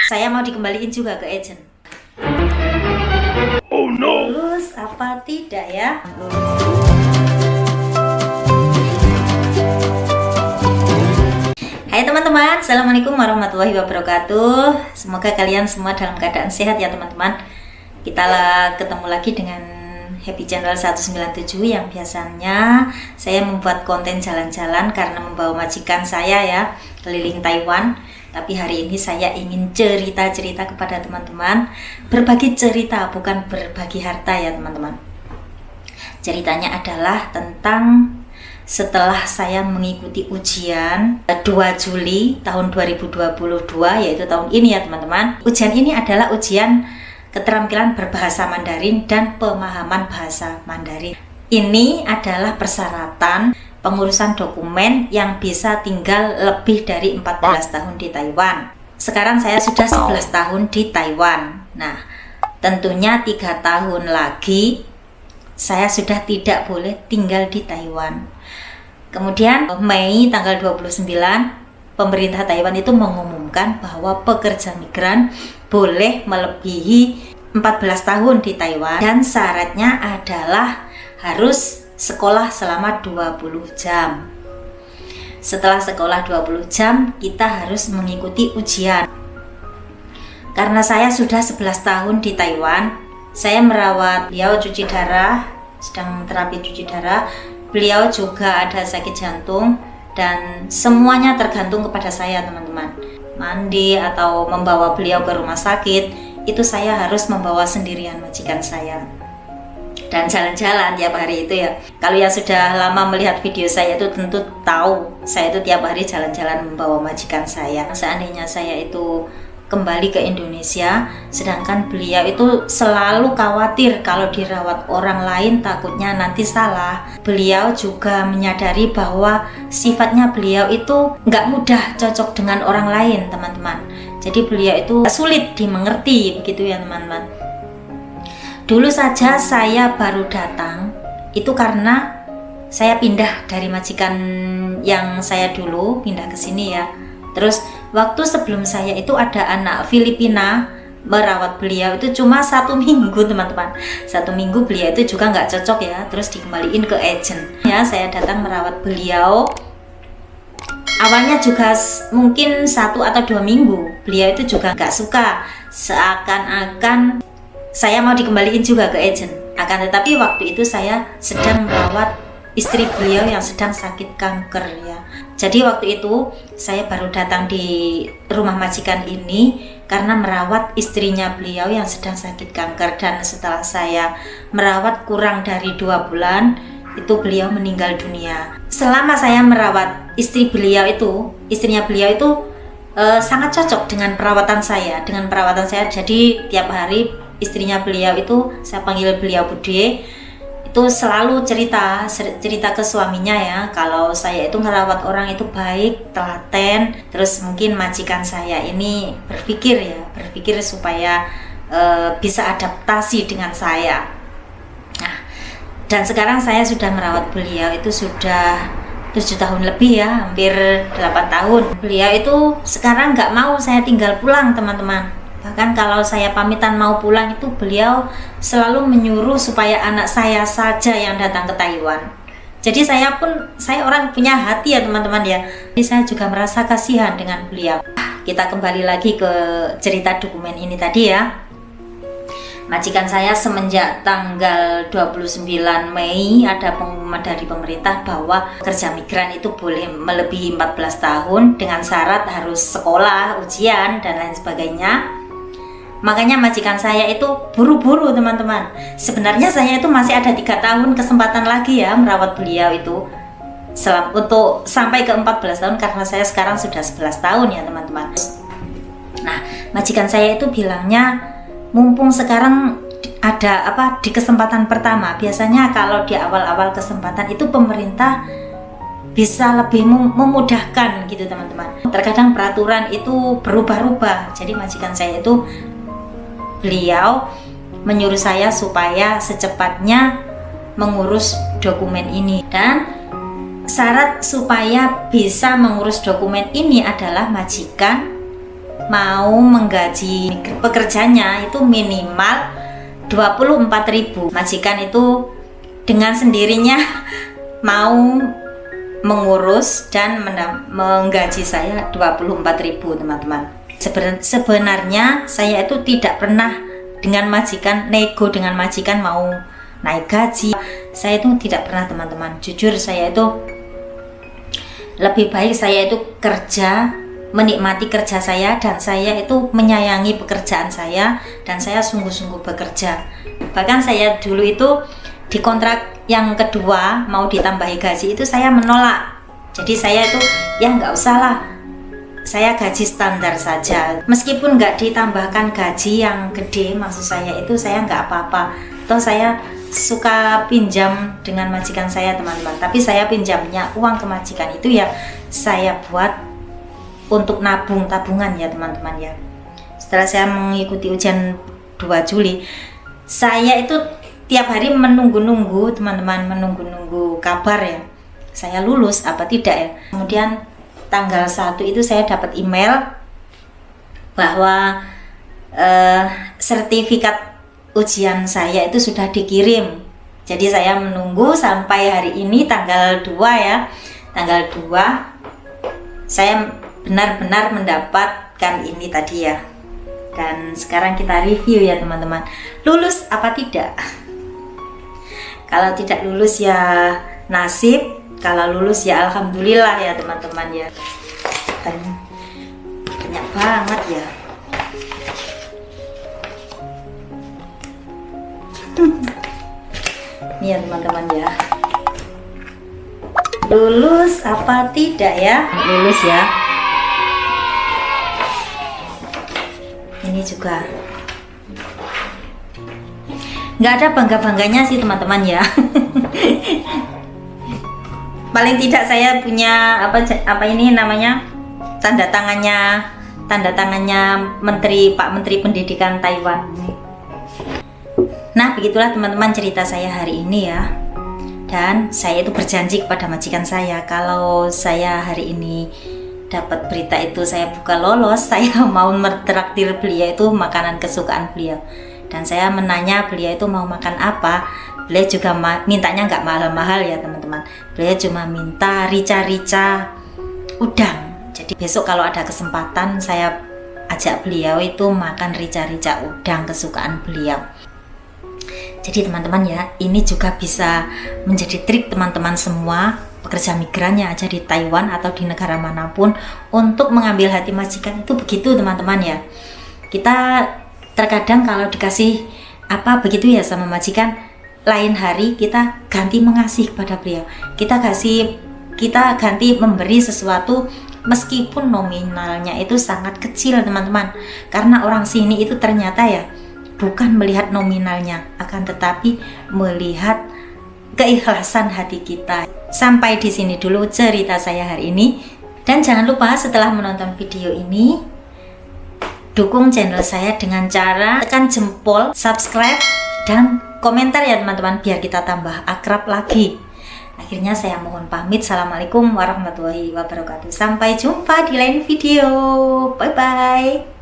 Saya mau dikembaliin juga ke agent. Oh no. Lulus apa tidak ya? Hai teman-teman, Assalamualaikum warahmatullahi wabarakatuh. Semoga kalian semua dalam keadaan sehat ya teman-teman. Kita ketemu lagi dengan Happy Channel 197 yang biasanya saya membuat konten jalan-jalan karena membawa majikan saya ya keliling Taiwan. Tapi hari ini saya ingin cerita-cerita kepada teman-teman. Berbagi cerita, bukan berbagi harta ya teman-teman. Ceritanya adalah tentang setelah saya mengikuti ujian 2 Juli tahun 2022, yaitu tahun ini ya teman-teman. Ujian ini adalah ujian keterampilan berbahasa Mandarin dan pemahaman bahasa Mandarin. Ini adalah persyaratan pengurusan dokumen yang bisa tinggal lebih dari 14 tahun di Taiwan. Sekarang saya sudah 11 tahun di Taiwan. Nah, tentunya 3 tahun lagi saya sudah tidak boleh tinggal di Taiwan. Kemudian Mei tanggal 29, pemerintah Taiwan itu mengumumkan bahwa pekerja migran boleh melebihi 14 tahun di Taiwan dan syaratnya adalah harus sekolah selama 20 jam. Setelah sekolah 20 jam, kita harus mengikuti ujian. Karena saya sudah 11 tahun di Taiwan, saya merawat beliau cuci darah, sedang terapi cuci darah. Beliau juga ada sakit jantung dan semuanya tergantung kepada saya teman-teman. Mandi atau membawa beliau ke rumah sakit, itu saya harus membawa sendirian majikan saya. Dan jalan-jalan tiap hari itu ya. Kalau yang sudah lama melihat video saya itu tentu tahu saya itu tiap hari jalan-jalan membawa majikan saya. Seandainya saya itu kembali ke Indonesia, sedangkan beliau itu selalu khawatir kalau dirawat orang lain takutnya nanti salah. Beliau juga menyadari bahwa sifatnya beliau itu nggak mudah cocok dengan orang lain teman-teman. Jadi beliau itu sulit dimengerti begitu ya teman-teman. Dulu saja saya baru datang itu karena saya pindah dari majikan yang saya dulu pindah ke sini ya. Terus waktu sebelum saya itu ada anak Filipina merawat beliau itu cuma 1 minggu teman-teman. 1 minggu beliau itu juga nggak cocok ya. Terus dikembaliin ke agent ya. Saya datang merawat beliau. Awalnya juga mungkin 1 atau 2 minggu beliau itu juga nggak suka, seakan-akan saya mau dikembaliin juga ke agent. Akan tetapi waktu itu saya sedang merawat istri beliau yang sedang sakit kanker ya. Jadi waktu itu saya baru datang di rumah majikan ini karena merawat istrinya beliau yang sedang sakit kanker. Dan setelah saya merawat kurang dari 2 bulan, itu beliau meninggal dunia. Selama saya merawat istri beliau itu, istrinya beliau itu sangat cocok dengan perawatan saya. Jadi tiap hari istrinya beliau itu, saya panggil beliau Bude, itu selalu cerita ke suaminya ya, kalau saya itu ngerawat orang itu baik, telaten. Terus mungkin majikan saya ini berpikir supaya bisa adaptasi dengan saya. Nah, dan sekarang saya sudah merawat beliau itu sudah 7 tahun lebih ya, hampir 8 tahun. Beliau itu sekarang nggak mau saya tinggal pulang teman-teman. Bahkan kalau saya pamitan mau pulang itu beliau selalu menyuruh supaya anak saya saja yang datang ke Taiwan. Jadi saya orang punya hati ya teman-teman ya. Jadi saya juga merasa kasihan dengan beliau. Kita kembali lagi ke cerita dokumen ini tadi ya. Majikan saya semenjak tanggal 29 Mei ada pengumuman dari pemerintah bahwa kerja migran itu boleh melebihi 14 tahun dengan syarat harus sekolah, ujian dan lain sebagainya. Makanya majikan saya itu buru-buru teman-teman. Sebenarnya saya itu masih ada 3 tahun kesempatan lagi ya merawat beliau itu untuk sampai ke 14 tahun karena saya sekarang sudah 11 tahun ya teman-teman. Nah, majikan saya itu bilangnya mumpung sekarang ada di kesempatan pertama. Biasanya kalau di awal-awal kesempatan itu pemerintah bisa lebih memudahkan gitu teman-teman. Terkadang peraturan itu berubah-ubah. Jadi majikan saya itu beliau menyuruh saya supaya secepatnya mengurus dokumen ini. Dan syarat supaya bisa mengurus dokumen ini adalah majikan mau menggaji pekerjanya itu minimal 24.000. Majikan itu dengan sendirinya mau mengurus dan menggaji saya 24.000, teman-teman. Sebenarnya saya itu tidak pernah dengan majikan nego dengan majikan mau naik gaji. Saya itu tidak pernah, teman-teman. Jujur saya itu lebih baik saya itu kerja, menikmati kerja saya, dan saya itu menyayangi pekerjaan saya, dan saya sungguh-sungguh bekerja. Bahkan saya dulu itu di kontrak yang kedua mau ditambahi gaji itu saya menolak. Jadi saya itu ya nggak usah lah, saya gaji standar saja. Meskipun nggak ditambahkan gaji yang gede, maksud saya itu saya nggak apa-apa. Toh saya suka pinjam dengan majikan saya, teman-teman. Tapi saya pinjamnya uang ke majikan itu ya saya buat untuk tabungan ya, teman-teman ya. Setelah saya mengikuti ujian 2 Juli, saya itu tiap hari menunggu-nunggu, teman-teman, menunggu-nunggu kabar ya, saya lulus apa tidak ya. Kemudian tanggal 1 itu saya dapat email bahwa sertifikat ujian saya itu sudah dikirim. Jadi saya menunggu sampai hari ini tanggal 2 ya. Tanggal 2 saya benar-benar mendapatkan ini tadi ya. Dan sekarang kita review ya, teman-teman. Lulus apa tidak? Kalau tidak lulus ya nasib, kalau lulus ya alhamdulillah ya, teman-teman ya. Banyak banget ya. Ini ya, teman-teman ya. Lulus apa tidak ya? Lulus ya. Ini juga nggak ada bangga-bangganya sih, teman-teman ya. Paling tidak saya punya apa ini namanya, tanda tangannya Pak Menteri Pendidikan Taiwan. Nah, begitulah teman-teman cerita saya hari ini ya. Dan saya itu berjanji kepada majikan saya, kalau saya hari ini dapat berita itu saya buka lolos, saya mau mentraktir beliau itu makanan kesukaan beliau. Dan saya menanya beliau itu mau makan apa. Beliau juga mintanya nggak mahal-mahal ya, teman-teman. Beliau cuma minta rica-rica udang. Jadi besok kalau ada kesempatan saya ajak beliau itu makan rica-rica udang kesukaan beliau. Jadi teman-teman ya, ini juga bisa menjadi trik teman-teman semua pekerja migran yang ada di Taiwan atau di negara manapun untuk mengambil hati majikan itu begitu, teman-teman ya. Kita terkadang kalau dikasih apa begitu ya sama majikan, lain hari kita ganti mengasih kepada beliau. Kita ganti memberi sesuatu meskipun nominalnya itu sangat kecil, teman-teman. Karena orang sini itu ternyata ya bukan melihat nominalnya, akan tetapi melihat keikhlasan hati kita. Sampai di sini dulu cerita saya hari ini. Dan jangan lupa setelah menonton video ini, dukung channel saya dengan cara tekan jempol, subscribe, dan komentar ya, teman-teman, biar kita tambah akrab lagi. Akhirnya saya mohon pamit. Assalamualaikum warahmatullahi wabarakatuh. Sampai jumpa di lain video. Bye-bye.